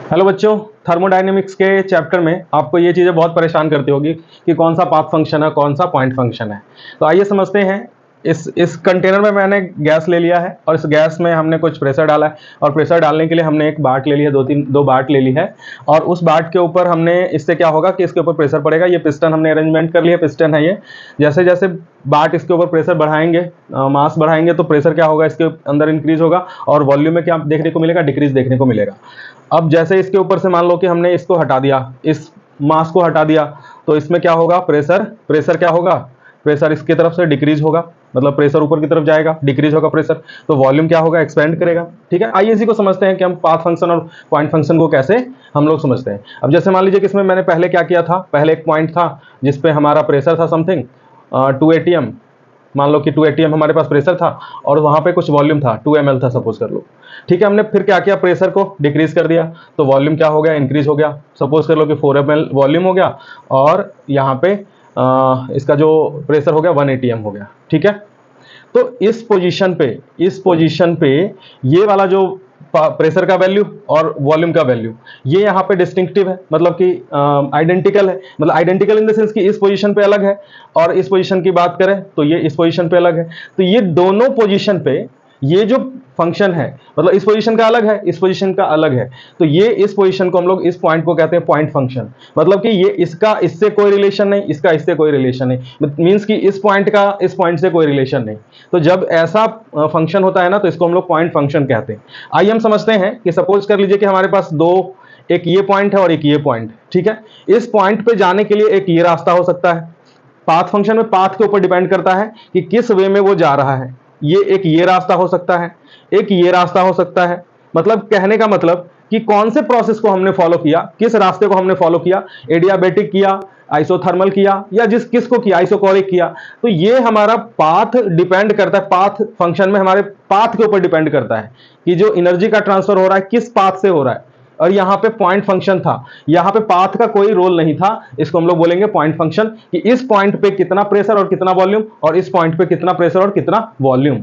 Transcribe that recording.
Hello बच्चों, thermodynamics के chapter में आपको ये चीज़ें बहुत परेशान करती होगी कि कौन सा पाथ फंक्शन है, कौन सा पॉइंट फंक्शन है। तो आइए समझते हैं। इस कंटेनर में मैंने गैस ले लिया है और इस गैस में हमने कुछ प्रेशर डाला है और प्रेशर डालने के लिए हमने एक बाट ले ली है, दो बाट ले ली है। और उस बाट के ऊपर हमने, इससे क्या होगा कि इसके ऊपर प्रेशर पड़ेगा। ये पिस्टन हमने अरेंजमेंट कर लिया, पिस्टन है ये। जैसे जैसे बाट इसके ऊपर प्रेशर बढ़ाएंगे, मास बढ़ाएंगे, तो प्रेशर क्या होगा, इसके अंदर इंक्रीज होगा और वॉल्यूम में क्या देखने को मिलेगा, डिक्रीज देखने को मिलेगा। अब जैसे इसके ऊपर से मान लो कि हमने इसको हटा दिया, इस मास को हटा दिया, तो इसमें क्या होगा, प्रेशर क्या होगा, प्रेशर इसकी तरफ से डिक्रीज होगा, मतलब प्रेशर ऊपर की तरफ जाएगा, डिक्रीज होगा प्रेशर, तो वॉल्यूम क्या होगा, एक्सपेंड करेगा। ठीक है, आइए इसी को समझते हैं कि हम पाथ फंक्शन और पॉइंट फंक्शन को कैसे हम लोग समझते हैं। अब जैसे मान लीजिए कि इसमें मैंने पहले क्या किया था, पहले एक पॉइंट था जिसपे हमारा प्रेशर था समथिंग 2 atm। मान लो कि 2 atm हमारे पास प्रेशर था और वहां पे कुछ वॉल्यूम था, 2 ml था सपोज कर लो। ठीक है, हमने फिर क्या किया, प्रेशर को डिक्रीज कर दिया, तो वॉल्यूम क्या हो गया, इंक्रीज हो गया। सपोज कर लो कि 4 ml वॉल्यूम हो गया और यहाँ पे इसका जो प्रेशर हो गया 1 atm हो गया। ठीक है, तो इस पोजीशन पे ये वाला जो प्रेशर का वैल्यू और वॉल्यूम का वैल्यू, ये यहाँ पे डिस्टिंक्टिव है, मतलब कि आइडेंटिकल है। मतलब आइडेंटिकल इन द सेंस कि इस पोजीशन पे अलग है और इस पोजीशन की बात करें तो ये इस पोजीशन पे अलग है। तो ये दोनों पोजीशन पे ये जो फंक्शन है, मतलब इस पोजीशन का अलग है, इस पोजीशन का अलग है, तो ये इस पोजीशन को हम लोग, इस पॉइंट को कहते हैं पॉइंट फंक्शन। मतलब कि ये इसका इससे कोई रिलेशन नहीं, इसका इससे कोई रिलेशन नहीं, मींस कि इस पॉइंट का इस पॉइंट से कोई रिलेशन नहीं। तो जब ऐसा फंक्शन होता है ना, तो इसको हम लोग पॉइंट फंक्शन कहते हैं। आइए हम समझते हैं कि सपोज कर लीजिए कि हमारे पास दो, एक ये पॉइंट है और एक ये पॉइंट। ठीक है, इस पॉइंट पे जाने के लिए एक ये रास्ता हो सकता है। पाथ फंक्शन में पाथ के ऊपर डिपेंड करता है कि किस वे में वो जा रहा है। ये एक ये रास्ता हो सकता है, एक ये रास्ता हो सकता है। मतलब कहने का मतलब कि कौन से प्रोसेस को हमने फॉलो किया, किस रास्ते को हमने फॉलो किया, एडियाबेटिक किया, आइसोथर्मल किया, या किसको किया, आइसोकोरिक किया। तो ये हमारा पाथ डिपेंड करता है, पाथ फंक्शन में हमारे पाथ के ऊपर डिपेंड करता है कि जो एनर्जी का ट्रांसफर हो रहा है किस पाथ से हो रहा है। और यहाँ पे पॉइंट फंक्शन था, यहाँ पे पाथ का कोई रोल नहीं था। इसको हम लोग बोलेंगे पॉइंट फंक्शन, कि इस पॉइंट पे कितना प्रेशर और कितना वॉल्यूम, और इस पॉइंट पे कितना प्रेशर और कितना वॉल्यूम।